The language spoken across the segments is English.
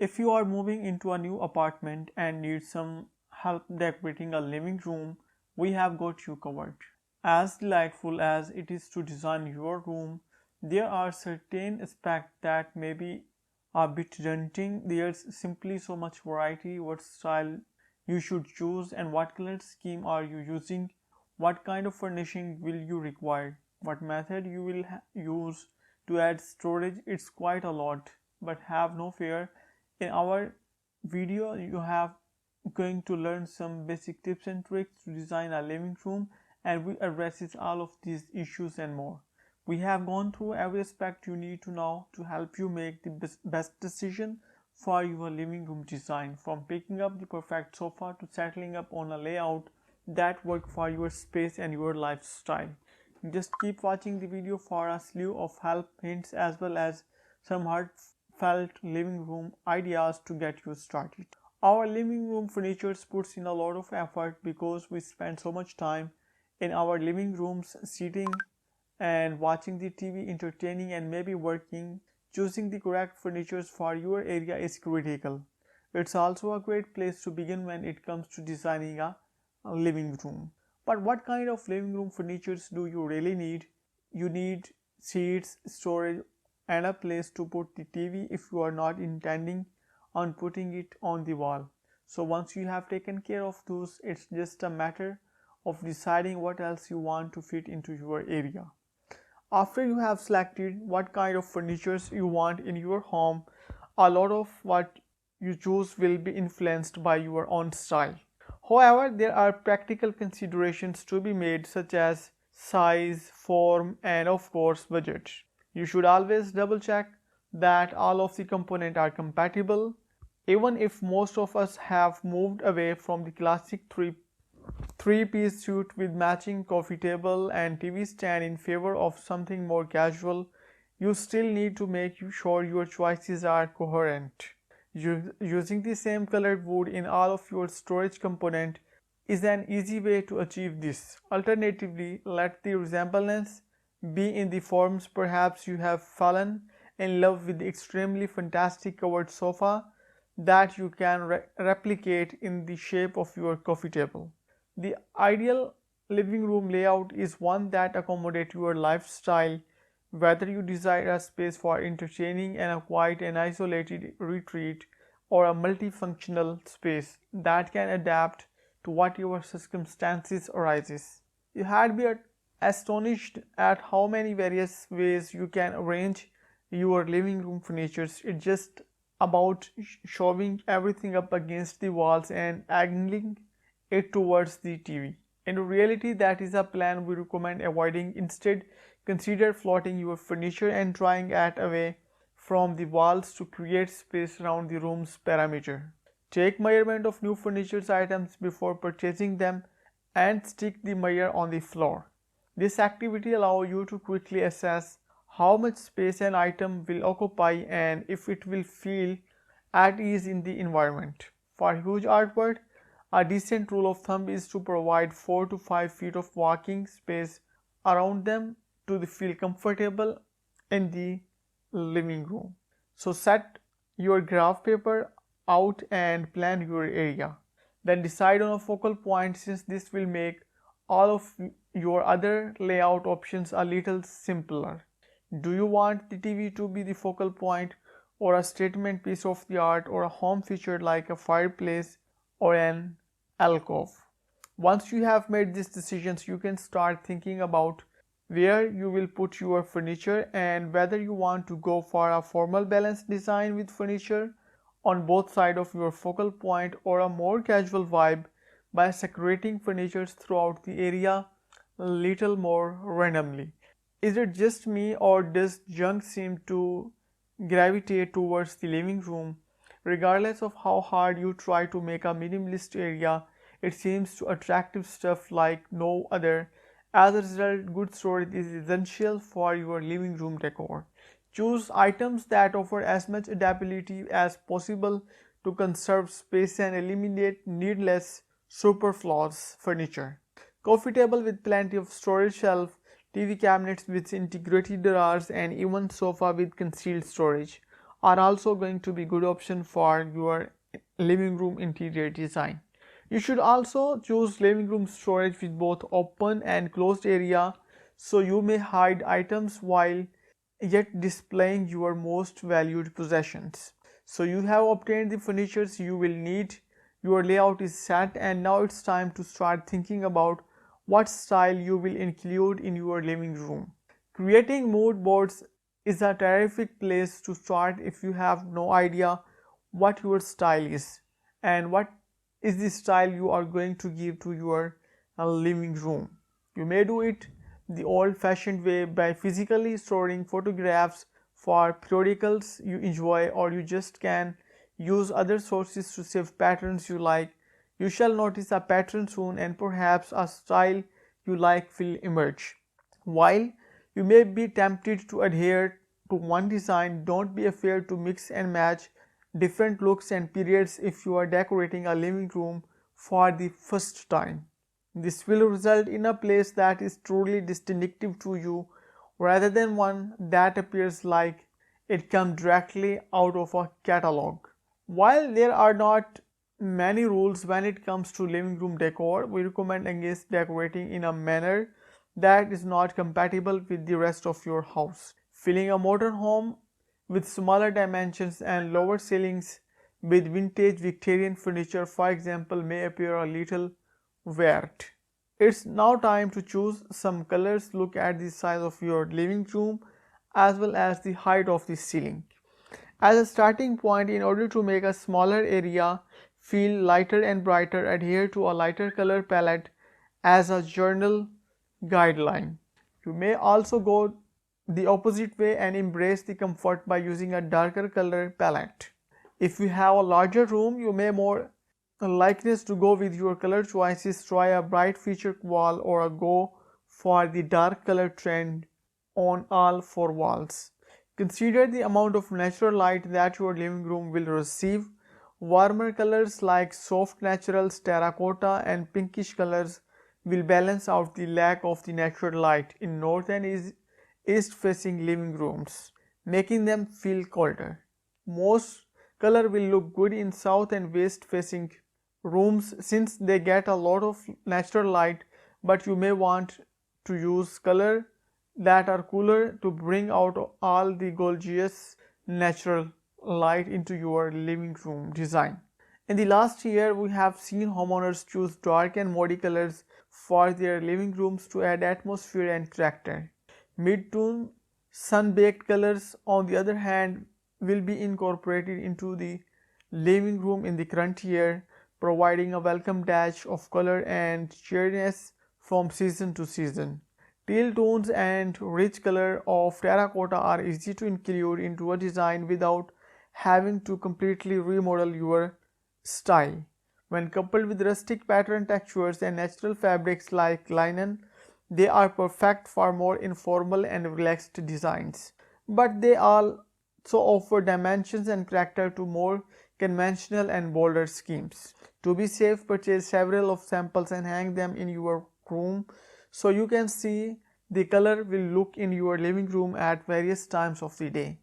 If you are moving into a new apartment and need some help decorating a living room, we have got you covered. As delightful as it is to design your room, there are certain aspects that may be a bit daunting. There's simply so much variety. What style you should choose, and what color scheme are you using? What kind of furnishing will you require? What method you will use to add storage? It's quite a lot, but have no fear. In our video, you have going to learn some basic tips and tricks to design a living room, and we addresses all of these issues and more. We have gone through every aspect you need to know to help you make the best decision for your living room design, from picking up the perfect sofa to settling up on a layout that works for your space and your lifestyle. Just keep watching the video for a slew of help hints as well as some heartfelt living room ideas to get you started. Our living room furniture puts in a lot of effort because we spend so much time in our living rooms sitting and watching the TV, entertaining and maybe working. Choosing the correct furniture for your area is critical. It's also a great place to begin when it comes to designing a living room. But what kind of living room furniture do you really need? You need seats, storage, and a place to put the TV if you are not intending on putting it on the wall. So once you have taken care of those, it's just a matter of deciding what else you want to fit into your area. After you have selected what kind of furniture you want in your home, a lot of what you choose will be influenced by your own style. However, there are practical considerations to be made, such as size, form, and of course budget. You should always double check that all of the components are compatible. Even if most of us have moved away from the classic three-piece suite with matching coffee table and TV stand in favor of something more casual, you still need to make sure your choices are coherent. Using the same colored wood in all of your storage component is an easy way to achieve this. Alternatively, let the resemblance be in the forms. Perhaps you have fallen in love with the extremely fantastic covered sofa that you can replicate in the shape of your coffee table. The ideal living room layout is one that accommodates your lifestyle, whether you desire a space for entertaining and a quiet and isolated retreat, or a multifunctional space that can adapt to what your circumstances arises. You had been astonished at how many various ways you can arrange your living room furniture. It's just about shoving everything up against the walls and angling it towards the TV. In reality, that is a plan we recommend avoiding. Instead, consider floating your furniture and drawing it away from the walls to create space around the room's perimeter. Take measurement of new furniture items before purchasing them and stick the measure on the floor. This activity allows you to quickly assess how much space an item will occupy and if it will feel at ease in the environment. For huge artwork, a decent rule of thumb is to provide 4 to 5 feet of walking space around them to feel comfortable in the living room. So set your graph paper out and plan your area. Then decide on a focal point, since this will make all of your other layout options a little simpler. Do you want the TV to be the focal point, or a statement piece of the art, or a home feature like a fireplace or an alcove? Once you have made these decisions, you can start thinking about where you will put your furniture and whether you want to go for a formal balanced design with furniture on both sides of your focal point, or a more casual vibe by separating furniture throughout the area a little more randomly. Is it just me, or does junk seem to gravitate towards the living room? Regardless of how hard you try to make a minimalist area, it seems to attractive stuff like no other. As a result, good storage is essential for your living room decor. Choose items that offer as much adaptability as possible to conserve space and eliminate needless superfluous furniture. Coffee table with plenty of storage shelf, TV cabinets with integrated drawers, and even sofa with concealed storage. are also going to be good option for your living room interior design. You should also choose living room storage with both open and closed area, so you may hide items while yet displaying your most valued possessions. So you have obtained the furniture you will need, your layout is set, and now it's time to start thinking about what style you will include in your living room. Creating mood boards is a terrific place to start if you have no idea what your style is and what is the style you are going to give to your living room. You may do it the old-fashioned way by physically storing photographs for periodicals you enjoy, or you just can use other sources to save patterns you like. You shall notice a pattern soon, and perhaps a style you like will emerge. While you may be tempted to adhere to one design, don't be afraid to mix and match different looks and periods if you are decorating a living room for the first time. This will result in a place that is truly distinctive to you rather than one that appears like it comes directly out of a catalog. While there are not many rules when it comes to living room decor, we recommend against decorating in a manner that is not compatible with the rest of your house. Filling a modern home with smaller dimensions and lower ceilings with vintage Victorian furniture, for example, may appear a little weird. It's now time to choose some colors. Look at the size of your living room as well as the height of the ceiling. As a starting point, in order to make a smaller area feel lighter and brighter, adhere to a lighter color palette as a general guideline. You may also go the opposite way and embrace the comfort by using a darker color palette. If you have a larger room, you may more likeness to go with your color choices, try a bright featured wall or go for the dark color trend on all four walls. Consider the amount of natural light that your living room will receive. Warmer colors like soft naturals, terracotta and pinkish colors will balance out the lack of the natural light in north and east facing living rooms, making them feel colder. Most color will look good in south and west facing rooms since they get a lot of natural light, but you may want to use color that are cooler to bring out all the gorgeous natural light into your living room design. In the last year, we have seen homeowners choose dark and moody colors for their living rooms to add atmosphere and character. Mid-tone sun-baked colors, on the other hand, will be incorporated into the living room in the current year, providing a welcome dash of color and cheeriness from season to season. Teal tones and rich color of terracotta are easy to include into a design without having to completely remodel your style. When coupled with rustic pattern textures and natural fabrics like linen, they are perfect for more informal and relaxed designs. But they also offer dimensions and character to more conventional and bolder schemes. To be safe, purchase several of samples and hang them in your room so you can see the color will look in your living room at various times of the day.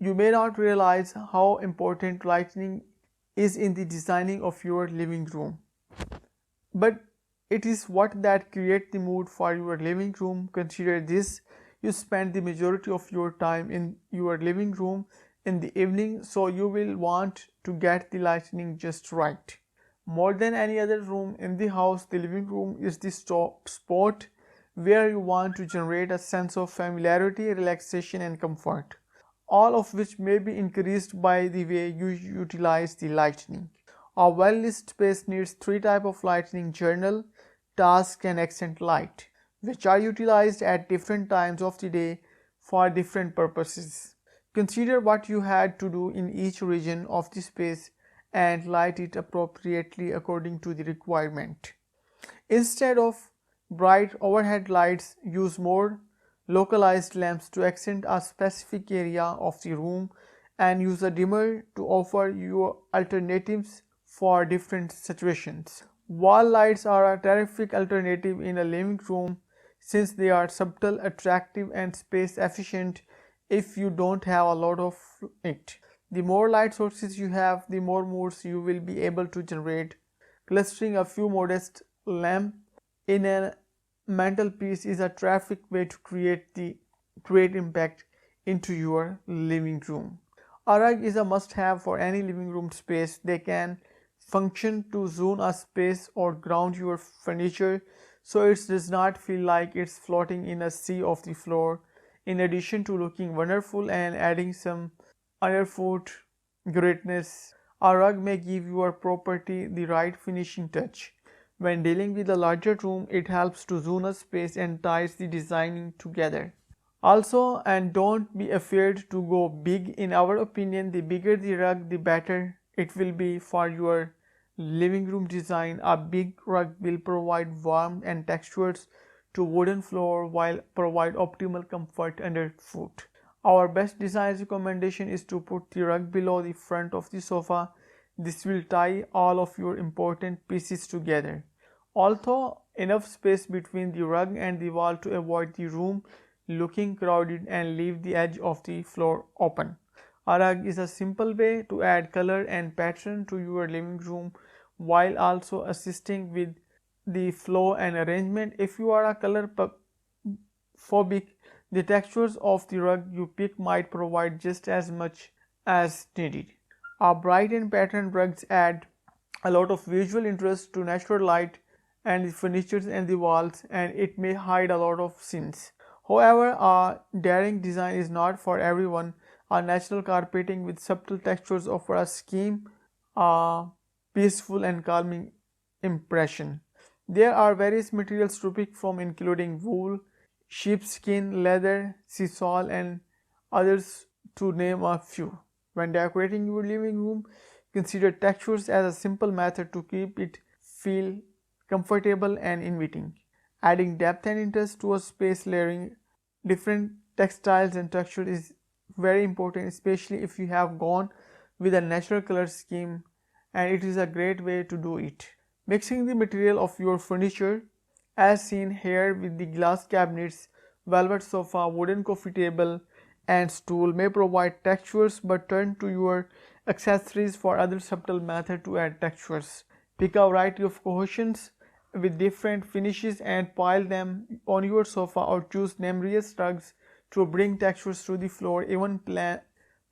You may not realize how important lighting is in the designing of your living room, but it is what that creates the mood for your living room. Consider this: you spend the majority of your time in your living room in the evening, so you will want to get the lighting just right. More than any other room in the house, the living room is the spot where you want to generate a sense of familiarity, relaxation, and comfort, all of which may be increased by the way you utilize the lighting. A well-lit space needs three types of lighting: journal, task, and accent light, which are utilized at different times of the day for different purposes. Consider what you had to do in each region of the space and light it appropriately according to the requirement. Instead of bright overhead lights, use more localized lamps to accent a specific area of the room and use a dimmer to offer you alternatives for different situations. Wall lights are a terrific alternative in a living room since they are subtle, attractive, and space efficient if you don't have a lot of it. The more light sources you have, the more moods you will be able to generate. Clustering a few modest lamps in a mantelpiece is a terrific way to create impact into your living room. A rug is a must-have for any living room space. They can function to zone a space or ground your furniture so it does not feel like it's floating in a sea of the floor. In addition to looking wonderful and adding some underfoot greatness, a rug may give your property the right finishing touch. When dealing with a larger room, it helps to zone a space and ties the designing together. Also, and don't be afraid to go big. In our opinion, the bigger the rug, the better it will be for your living room design. A big rug will provide warmth and textures to wooden floor while provide optimal comfort underfoot. Our best design recommendation is to put the rug below the front of the sofa. This will tie all of your important pieces together. Although enough space between the rug and the wall to avoid the room looking crowded and leave the edge of the floor open. A rug is a simple way to add color and pattern to your living room while also assisting with the flow and arrangement. If you are a color phobic, the textures of the rug you pick might provide just as much as needed. Our bright and patterned rugs add a lot of visual interest to natural light and the furniture and the walls, and it may hide a lot of scenes. However, a daring design is not for everyone. A natural carpeting with subtle textures offer a scheme, a peaceful and calming impression. There are various materials to pick from, including wool, sheepskin, leather, sisal, and others, to name a few. When decorating your living room, consider textures as a simple method to keep it feel comfortable and inviting. Adding depth and interest to a space, layering different textiles and textures is very important, especially if you have gone with a natural color scheme, and it is a great way to do it. Mixing the material of your furniture, as seen here with the glass cabinets, velvet sofa, wooden coffee table, and stool, may provide textures, but turn to your accessories for other subtle method to add textures. Pick a variety of cushions with different finishes and pile them on your sofa, or choose numerous rugs to bring textures to the floor. Even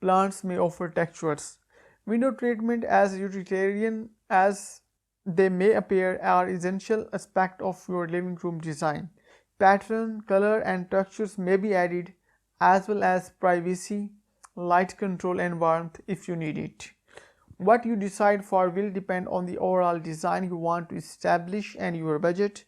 plants may offer textures. Window treatment, as utilitarian as they may appear, are essential aspect of your living room design. Pattern, color, and textures may be added, as well as privacy, light control, and warmth if you need it. What you decide for will depend on the overall design you want to establish and your budget.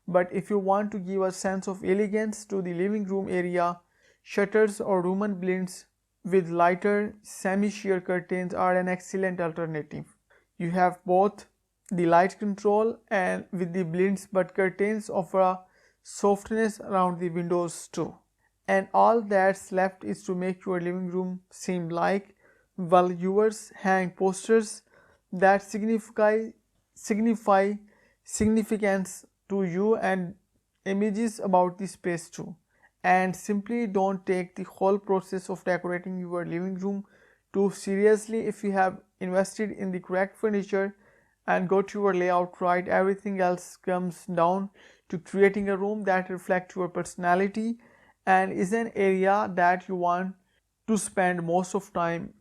But if you want to give a sense of elegance to the living room area, shutters or Roman blinds with lighter semi-sheer curtains are an excellent alternative. You have both the light control and with the blinds, but curtains offer a softness around the windows too. And all that's left is to make your living room seem like, while viewers hang posters that signify significance to you and images about the space too. And simply don't take the whole process of decorating your living room too seriously. If you have invested in the correct furniture and got your layout right, everything else comes down to creating a room that reflects your personality and is an area that you want to spend most of time